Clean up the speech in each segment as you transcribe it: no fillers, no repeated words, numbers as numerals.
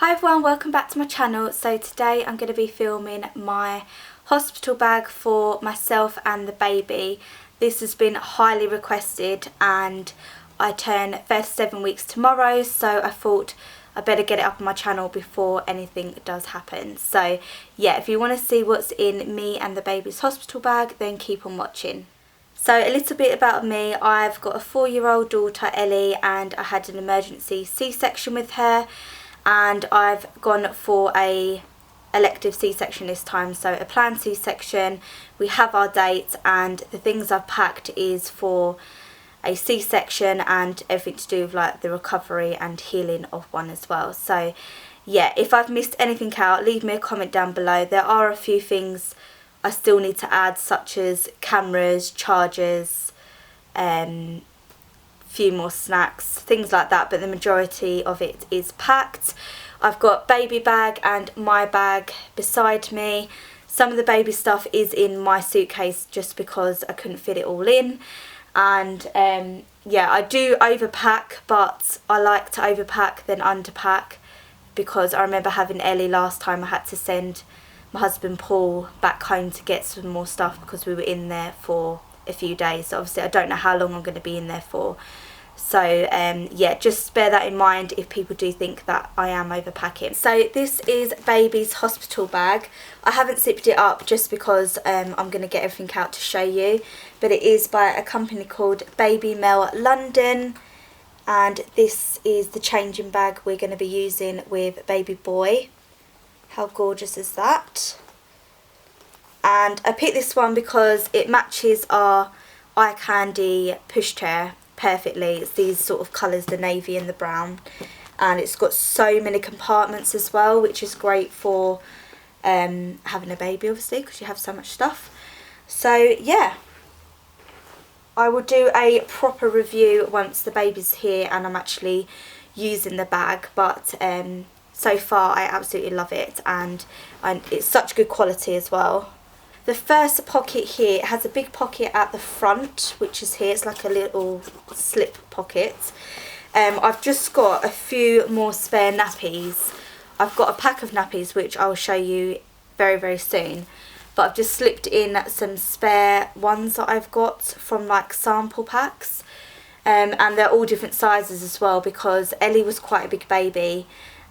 Hi everyone, welcome back to my channel. So today I'm going to be filming my hospital bag for myself and the baby. This has been highly requested and I turn 37 weeks tomorrow, so I thought I better get it up on my channel before anything does happen. So yeah, if you want to see what's in me and the baby's hospital bag, then keep on watching. So a little bit about me. I've got a 4-year-old daughter, Ellie, and I had an emergency C-section with her. And I've gone for a elective C-section this time, so a planned C-section. We have our dates and the things I've packed is for a C-section and everything to do with like the recovery and healing of one as well. So yeah, if I've missed anything out, leave me a comment down below. There are a few things I still need to add, such as cameras, chargers, few more snacks, things like that, but the majority of it is packed. I've got baby bag and my bag beside me. Some of the baby stuff is in my suitcase just because I couldn't fit it all in. And yeah, I do overpack, but I like to overpack than underpack, because I remember having Ellie last time. I had to send my husband Paul back home to get some more stuff because we were in there for a few days. So obviously I don't know how long I'm going to be in there for. So yeah, just bear that in mind if people do think that I am overpacking. So this is baby's hospital bag. I haven't zipped it up just because I'm going to get everything out to show you. But it is by a company called Baby Mail London. And this is the changing bag we're going to be using with baby boy. How gorgeous is that? And I picked this one because it matches our eye candy pushchair perfectly. It's these sort of colours, the navy and the brown, and it's got so many compartments as well, which is great for having a baby, obviously, because you have so much stuff. So yeah, I will do a proper review once the baby's here and I'm actually using the bag, but so far I absolutely love it, and it's such good quality as well. The first pocket here, it has a big pocket at the front, which is here. It's like a little slip pocket. I've just got a few more spare nappies. I've got a pack of nappies, which I'll show you very, very soon. But I've just slipped in some spare ones that I've got from like sample packs. And they're all different sizes as well, because Ellie was quite a big baby.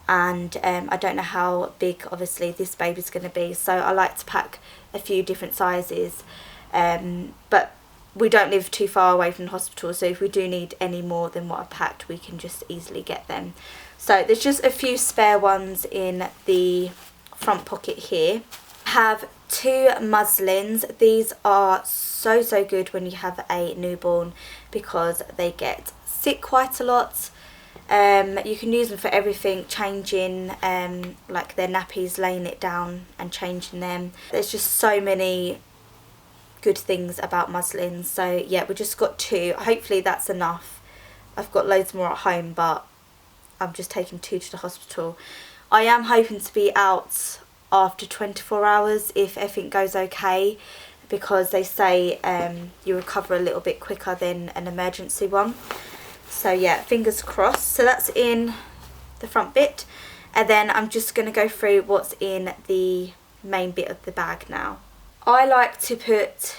And I don't know how big, obviously, this baby's going to be. So I like to pack a few different sizes, but we don't live too far away from the hospital, so if we do need any more than what I've packed, we can just easily get them. So there's just a few spare ones in the front pocket here. I have 2 muslins. These are so good when you have a newborn because they get sick quite a lot. You can use them for everything, changing like their nappies, laying it down and changing them. There's just so many good things about muslins. So yeah, we just got 2. Hopefully that's enough. I've got loads more at home, but I'm just taking 2 to the hospital. I am hoping to be out after 24 hours if everything goes okay, because they say you recover a little bit quicker than an emergency one. So yeah, fingers crossed. So that's in the front bit, and then I'm just going to go through what's in the main bit of the bag now. I like to put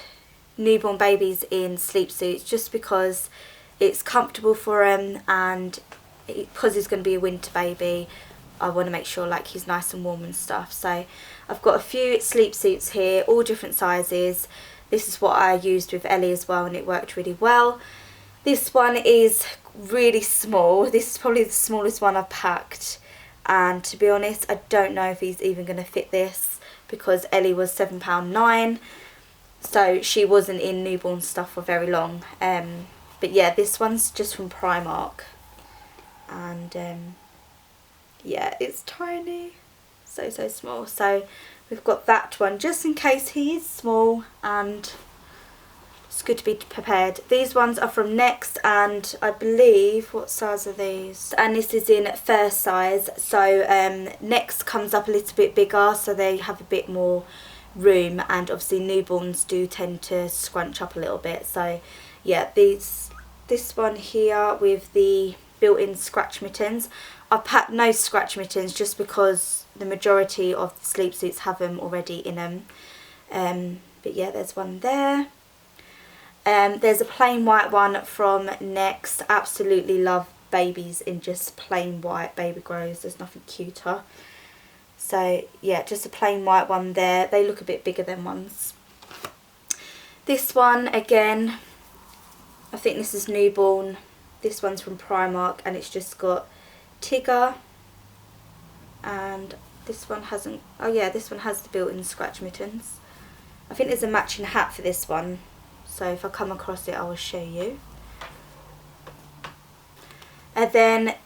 newborn babies in sleep suits just because it's comfortable for him, and because he's going to be a winter baby, I want to make sure like he's nice and warm and stuff. So I've got a few sleep suits here, all different sizes. This is what I used with Ellie as well, and it worked really well. This one is really small. This is probably the smallest one I've packed, and to be honest, I don't know if he's even going to fit this, because Ellie was £7.9, so she wasn't in newborn stuff for very long. But yeah, this one's just from Primark, and yeah, it's tiny, so small. So we've got that one just in case he is small, and it's good to be prepared. These ones are from Next, and I believe, what size are these? And this is in first size. So Next comes up a little bit bigger, so they have a bit more room, and obviously newborns do tend to scrunch up a little bit. So yeah, this one here with the built-in scratch mittens, I've packed no scratch mittens just because the majority of the sleep suits have them already in them. But yeah, there's one there. There's a plain white one from Next. Absolutely love babies in just plain white baby grows. There's nothing cuter. So yeah, just a plain white one there. They look a bit bigger than ones. This one again, I think this is newborn. This one's from Primark and it's just got Tigger, and this one hasn't. Oh yeah, this one has the built-in scratch mittens. I think there's a matching hat for this one, so if I come across it I will show you. And then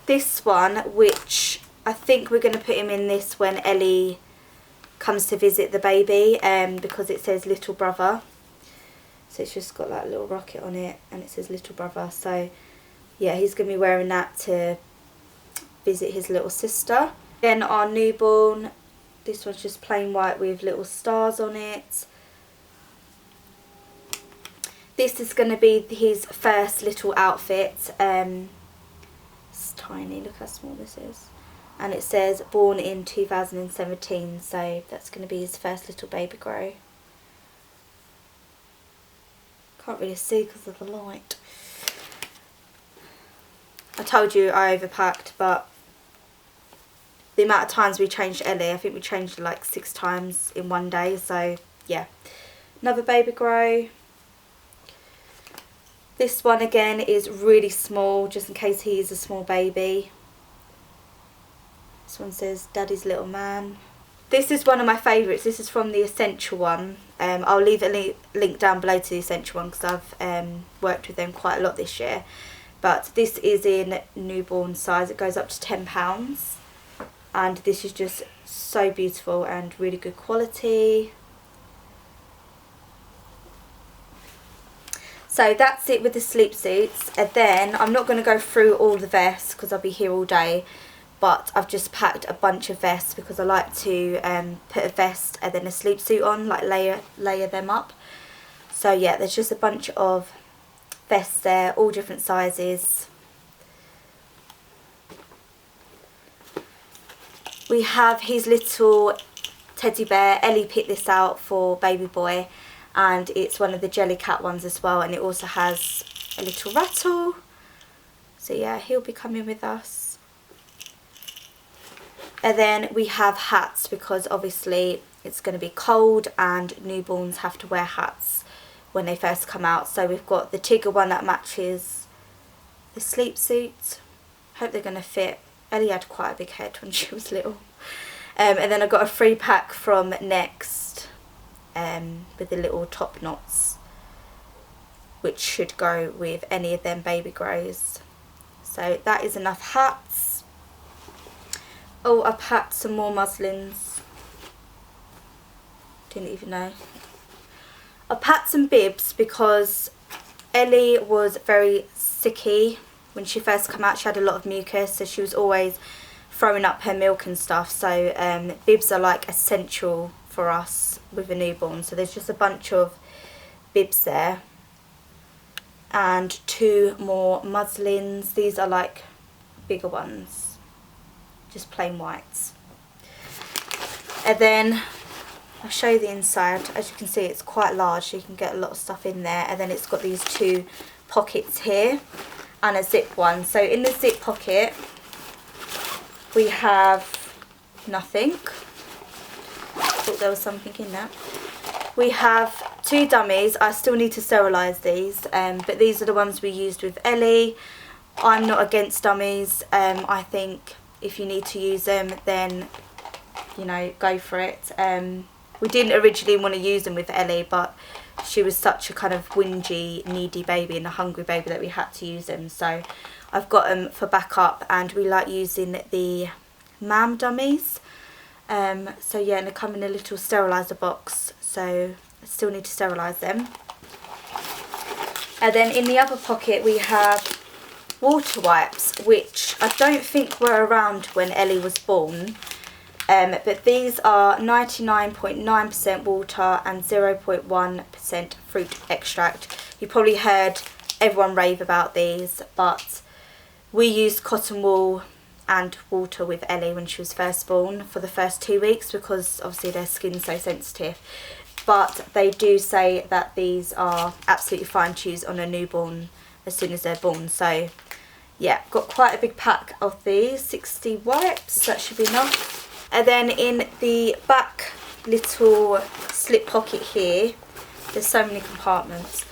this one, which I think we're going to put him in this when Ellie comes to visit the baby, because it says little brother. So it's just got like a little rocket on it and it says little brother. So yeah, he's going to be wearing that to visit his little sister. Then our newborn, this one's just plain white with little stars on it. This is going to be his first little outfit. It's tiny, look how small this is. And it says born in 2017, so that's going to be his first little baby grow. Can't really see because of the light. I told you I overpacked, but the amount of times we changed Ellie, I think we changed her like 6 times in one day, so yeah. Another baby grow. This one again is really small, just in case he is a small baby. This one says Daddy's Little Man. This is one of my favourites. This is from the Essential one. I'll leave a link down below to the Essential one because I've worked with them quite a lot this year. But this is in newborn size. It goes up to £10. And this is just so beautiful and really good quality. So that's it with the sleep suits. And then I'm not going to go through all the vests because I'll be here all day. But I've just packed a bunch of vests because I like to put a vest and then a sleep suit on, like layer them up. So yeah, there's just a bunch of vests there, all different sizes. We have his little teddy bear. Ellie picked this out for baby boy, and it's one of the Jellycat ones as well, and it also has a little rattle. So yeah, he'll be coming with us. And then we have hats because obviously it's going to be cold and newborns have to wear hats when they first come out. So we've got the Tigger one that matches the sleep suit. Hope they're going to fit. Ellie had quite a big head when she was little. And then I got a free pack from Next with the little top knots, which should go with any of them baby grows. So that is enough hats. Oh, I packed some more muslins. Didn't even know. I packed some bibs because Ellie was very sicky when she first came out. She had a lot of mucus, so she was always throwing up her milk and stuff. So bibs are like essential for us with a newborn. So there's just a bunch of bibs there. And 2 more muslins. These are like bigger ones. Just plain whites. And then I'll show you the inside. As you can see, it's quite large, so you can get a lot of stuff in there. And then it's got these 2 pockets here and a zip one. So in the zip pocket we have nothing. Thought there was something in there. We have 2 dummies. I still need to sterilise these, but these are the ones we used with Ellie. I'm not against dummies. I think if you need to use them, then, you know, go for it. We didn't originally want to use them with Ellie, but she was such a kind of whingy, needy baby and a hungry baby that we had to use them. So I've got them for backup, and we like using the mam dummies. So yeah, and they come in a little steriliser box, so I still need to sterilise them. And then in the other pocket we have water wipes, which I don't think were around when Ellie was born, but these are 99.9% water and 0.1% fruit extract. You probably heard everyone rave about these, but we used cotton wool and water with Ellie when she was first born for the first 2 weeks, because obviously their skin's so sensitive. But they do say that these are absolutely fine to use on a newborn as soon as they're born. So yeah, got quite a big pack of these, 60 wipes, that should be enough. And then in the back little slip pocket here, there's so many compartments,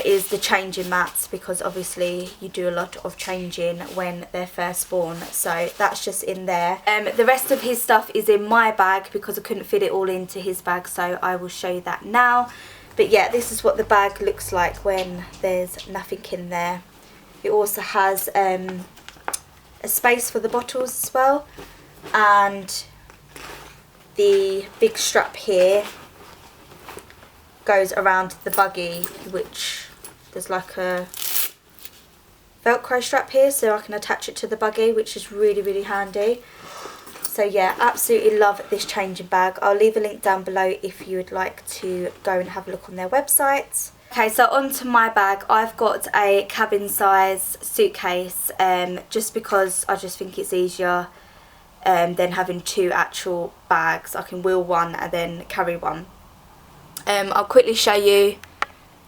is the changing mats, because obviously you do a lot of changing when they're first born, so that's just in there. The rest of his stuff is in my bag because I couldn't fit it all into his bag, so I will show you that now. But yeah, this is what the bag looks like when there's nothing in there. It also has a space for the bottles as well, and the big strap here goes around the buggy, which there's like a velcro strap here so I can attach it to the buggy, which is really, really handy. So yeah, absolutely love this changing bag. I'll leave a link down below if you would like to go and have a look on their website. Okay, so onto my bag. I've got a cabin size suitcase, just because I just think it's easier than having two actual bags. I can wheel one and then carry one. I'll quickly show you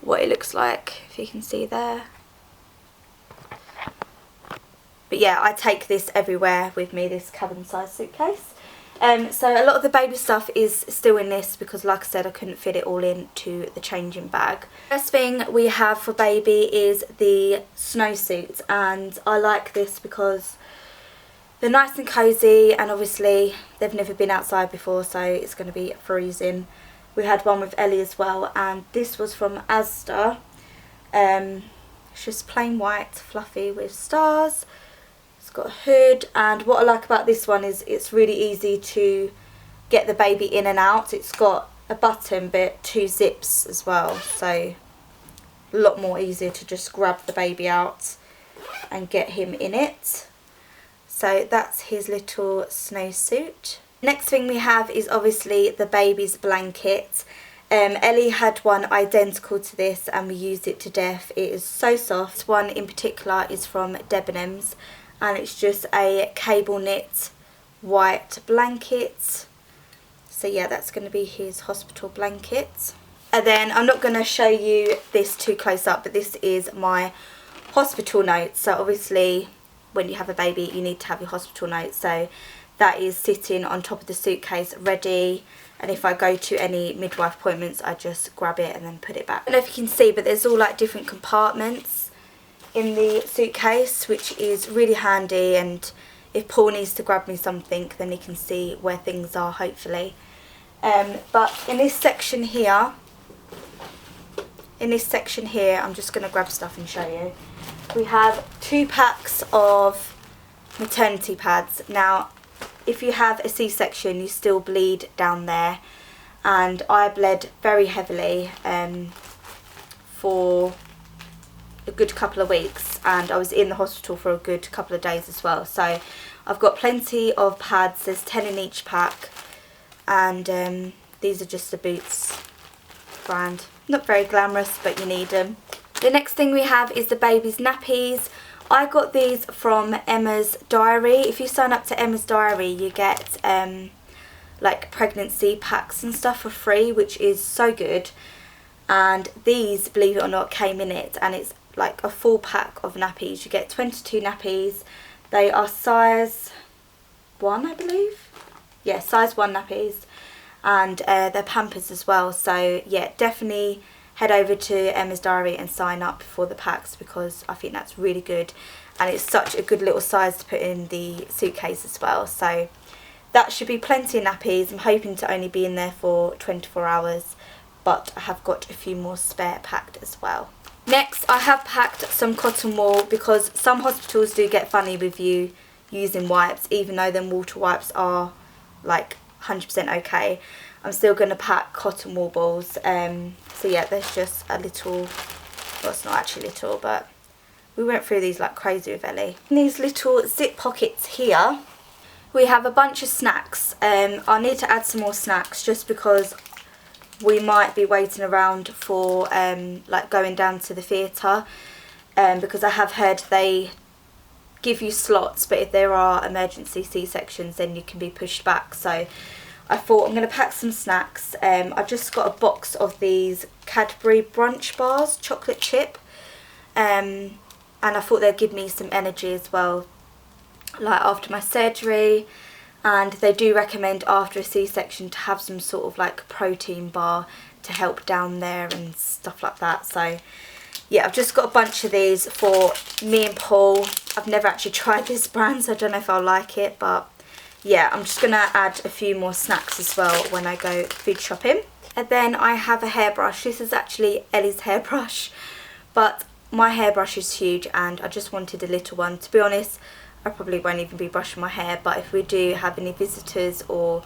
what it looks like, if you can see there. But yeah, I take this everywhere with me, this cabin size suitcase. So a lot of the baby stuff is still in this because, like I said, I couldn't fit it all into the changing bag. First thing we have for baby is the snowsuit, and I like this because they're nice and cosy, and obviously they've never been outside before, so it's going to be freezing. We had one with Ellie as well, and this was from Asda. It's just plain white, fluffy with stars. It's got a hood, and what I like about this one is it's really easy to get the baby in and out. It's got a button but 2 zips as well, so a lot more easier to just grab the baby out and get him in it. So that's his little snowsuit. Next thing we have is obviously the baby's blanket. Ellie had one identical to this and we used it to death. It is so soft. One in particular is from Debenhams, and it's just a cable knit white blanket. So yeah, that's going to be his hospital blanket. And then I'm not going to show you this too close up, but this is my hospital notes. So obviously when you have a baby you need to have your hospital notes. So that is sitting on top of the suitcase ready, and if I go to any midwife appointments I just grab it and then put it back. I don't know if you can see, but there's all like different compartments in the suitcase, which is really handy, and if Paul needs to grab me something then he can see where things are, hopefully. But in this section here, I'm just going to grab stuff and show you. We have 2 packs of maternity pads. Now if you have a C-section you still bleed down there, and I bled very heavily for a good couple of weeks, and I was in the hospital for a good couple of days as well. So I've got plenty of pads, there's 10 in each pack, and these are just the Boots brand. Not very glamorous, but you need them. The next thing we have is the baby's nappies. I got these from Emma's Diary. If you sign up to Emma's Diary you get like pregnancy packs and stuff for free, which is so good. And these, believe it or not, came in it, and it's like a full pack of nappies. You get 22 nappies. They are size 1, I believe. Yeah, size 1 nappies, and they're Pampers as well. So yeah, definitely head over to Emma's Diary and sign up for the packs, because I think that's really good, and it's such a good little size to put in the suitcase as well. So that should be plenty of nappies. I'm hoping to only be in there for 24 hours, but I have got a few more spare packed as well. Next I have packed some cotton wool, because some hospitals do get funny with you using wipes, even though them water wipes are like 100% okay. I'm still going to pack cotton wool balls. So yeah, there's just a little, well it's not actually little, but we went through these like crazy with Ellie. In these little zip pockets here we have a bunch of snacks. I need to add some more snacks just because we might be waiting around for like going down to the theatre, because I have heard they give you slots, but if there are emergency C-sections then you can be pushed back. So I thought I'm going to pack some snacks. I just got a box of these Cadbury brunch bars, chocolate chip, and I thought they'd give me some energy as well, like after my surgery. And they do recommend after a C-section to have some sort of like protein bar to help down there and stuff like that. So yeah, I've just got a bunch of these for me and Paul. I've never actually tried this brand, so I don't know if I'll like it, but yeah, I'm just gonna add a few more snacks as well when I go food shopping. And then I have a hairbrush. This is actually Ellie's hairbrush, but my hairbrush is huge and I just wanted a little one. To be honest, I probably won't even be brushing my hair, but if we do have any visitors or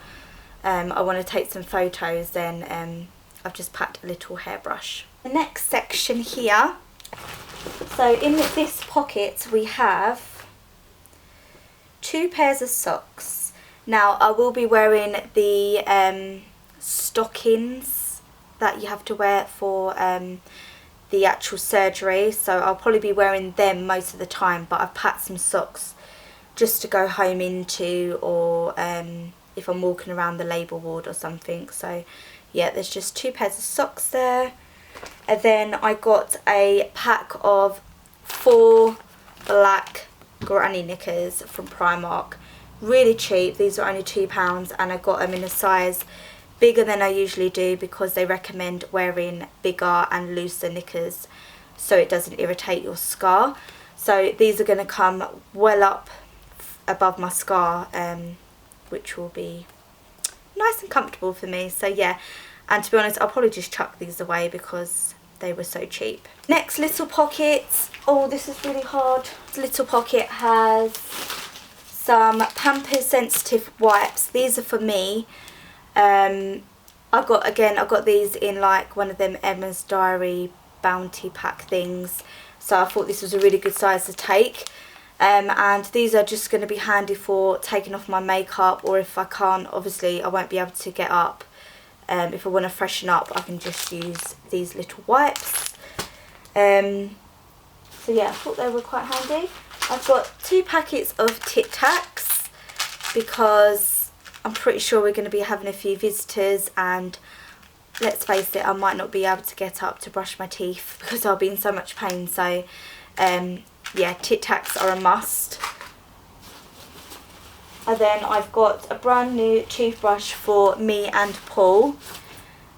I want to take some photos, then I've just packed a little hairbrush. The next section here, so in this pocket we have 2 pairs of socks. Now I will be wearing the stockings that you have to wear for the actual surgery, so I'll probably be wearing them most of the time, but I've packed some socks just to go home into, or if I'm walking around the labour ward or something. So yeah, there's just 2 pairs of socks there. And then I got a pack of 4 black granny knickers from Primark. Really cheap. These are only £2 and I got them in a size bigger than I usually do because they recommend wearing bigger and looser knickers so it doesn't irritate your scar. So these are going to come well up above my scar, which will be nice and comfortable for me. So yeah, and to be honest, I'll probably just chuck these away because they were so cheap. Next little pocket, oh this is really hard. This little pocket has some Pampers sensitive wipes. These are for me. I got these in like one of them Emma's Diary bounty pack things, so I thought this was a really good size to take. And these are just going to be handy for taking off my makeup, or if I can't, obviously I won't be able to get up, if I want to freshen up I can just use these little wipes. So yeah, I thought they were quite handy. I've got 2 packets of Tic Tacs because I'm pretty sure we're going to be having a few visitors, and let's face it, I might not be able to get up to brush my teeth because I'll be in so much pain. So yeah, Tic Tacs are a must. And then I've got a brand new toothbrush for me and Paul.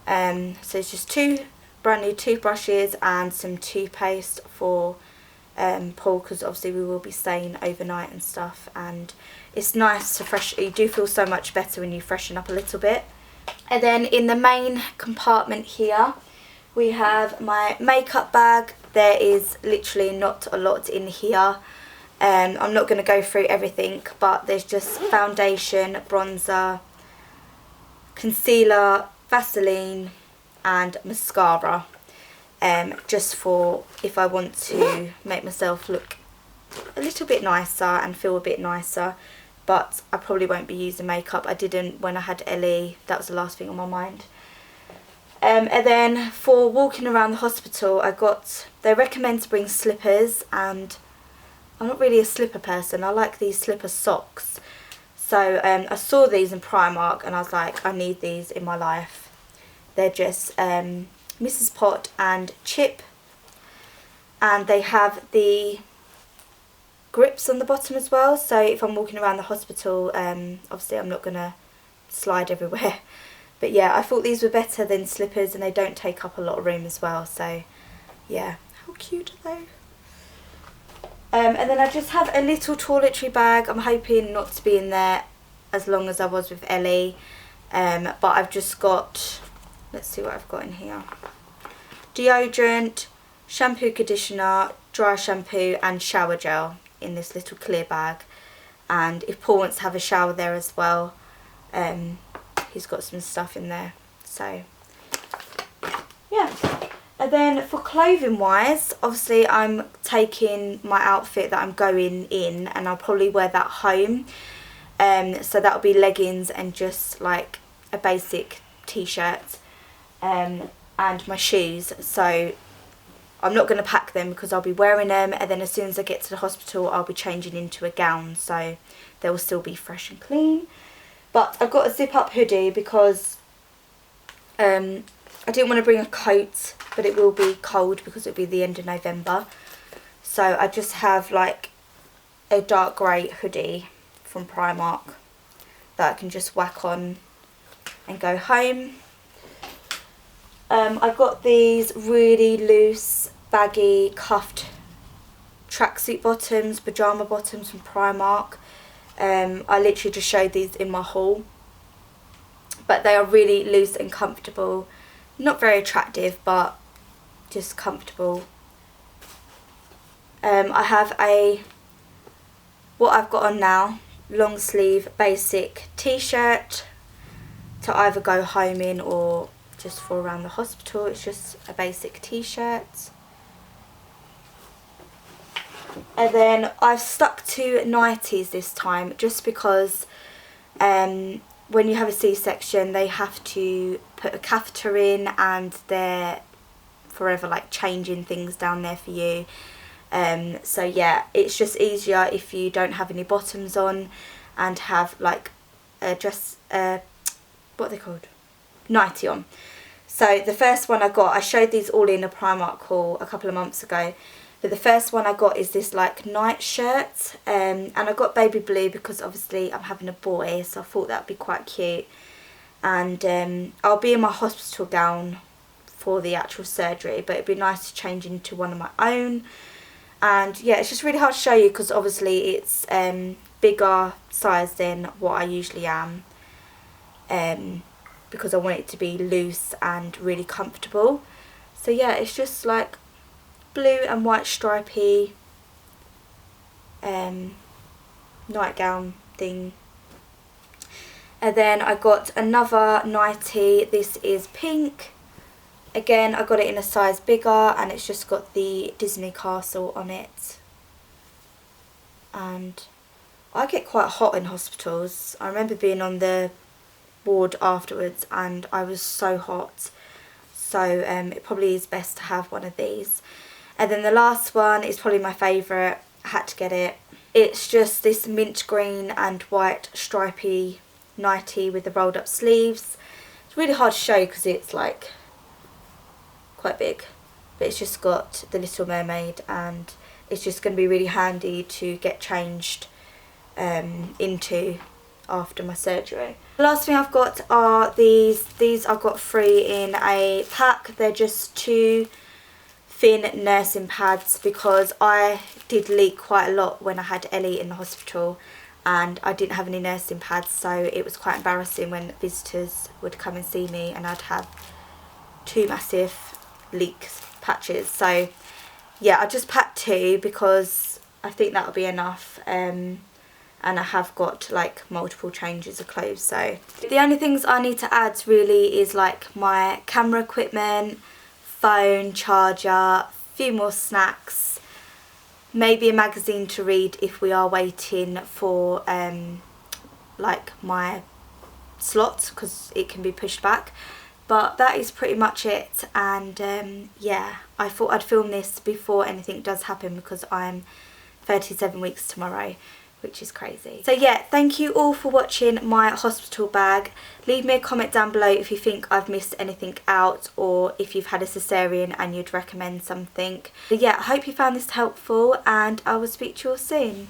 So it's just 2 brand new toothbrushes and some toothpaste for Paul, because obviously we will be staying overnight and stuff, and it's nice to freshen. You do feel so much better when you freshen up a little bit. And then in the main compartment here we have my makeup bag. There is literally not a lot in here. I'm not going to go through everything, but there's just foundation, bronzer, concealer, Vaseline and mascara, just for if I want to make myself look a little bit nicer and feel a bit nicer. But I probably won't be using makeup. I didn't when I had Ellie. That was the last thing on my mind. And then for walking around the hospital, they recommend to bring slippers, and I'm not really a slipper person. I like these slipper socks. So I saw these in Primark and I was like, I need these in my life. They're just Mrs. Pot and Chip, and they have the grips on the bottom as well, so if I'm walking around the hospital, obviously I'm not going to slide everywhere. But yeah, I thought these were better than slippers, and they don't take up a lot of room as well. So yeah, how cute are they? And then I just have a little toiletry bag. I'm hoping not to be in there as long as I was with Ellie, but I've just got, let's see what I've got in here: deodorant, shampoo, conditioner, dry shampoo and shower gel in this little clear bag. And if Paul wants to have a shower there as well, he's got some stuff in there. So yeah. And then for clothing wise, obviously I'm taking my outfit that I'm going in, and I'll probably wear that home. So that'll be leggings and just like a basic t-shirt, and my shoes. So I'm not going to pack them because I'll be wearing them, and then as soon as I get to the hospital I'll be changing into a gown, so they will still be fresh and clean. But I've got a zip up hoodie because I didn't want to bring a coat, but it will be cold because it'll be the end of November. So I just have like a dark grey hoodie from Primark that I can just whack on and go home. I've got these really loose, baggy, cuffed tracksuit bottoms, pyjama bottoms from Primark. I literally just showed these in my haul. But they are really loose and comfortable. Not very attractive, but just comfortable. I have what I've got on now, long sleeve basic t-shirt to either go home in or just for around the hospital. It's just a basic t-shirt. And then I've stuck to nighties this time just because when you have a C-section they have to put a catheter in and they're forever like changing things down there for you. So yeah, it's just easier if you don't have any bottoms on and have like a dress, what are they called? Nightie on. So the first one I got, I showed these all in a Primark haul a couple of months ago. But the first one I got is this like night shirt, and I got baby blue because obviously I'm having a boy, so I thought that would be quite cute. And I'll be in my hospital gown for the actual surgery, but it'd be nice to change into one of my own. And yeah, it's just really hard to show you because obviously it's bigger size than what I usually am, because I want it to be loose and really comfortable. So yeah, it's just like blue and white stripy nightgown thing. And then I got another nightie. This is pink. Again, I got it in a size bigger and it's just got the Disney castle on it. And I get quite hot in hospitals. I remember being on the ward afterwards and I was so hot. So it probably is best to have one of these. And then the last one is probably my favourite. I had to get it. It's just this mint green and white stripy nightie with the rolled up sleeves. It's really hard to show because it's like quite big. But it's just got the Little Mermaid and it's just going to be really handy to get changed into after my surgery. The last thing I've got are these. These I got free in a pack. They're just 2 thin nursing pads because I did leak quite a lot when I had Ellie in the hospital and I didn't have any nursing pads, so it was quite embarrassing when visitors would come and see me and I'd have 2 massive leak patches. So yeah, I just packed 2 because I think that'll be enough, and I have got like multiple changes of clothes. So the only things I need to add really is like my camera equipment, phone, charger, a few more snacks, maybe a magazine to read if we are waiting for like my slot because it can be pushed back. But that is pretty much it. And yeah, I thought I'd film this before anything does happen because I'm 37 weeks tomorrow, which is crazy. So yeah, thank you all for watching my hospital bag. Leave me a comment down below if you think I've missed anything out or if you've had a cesarean and you'd recommend something. But yeah, I hope you found this helpful and I will speak to you all soon.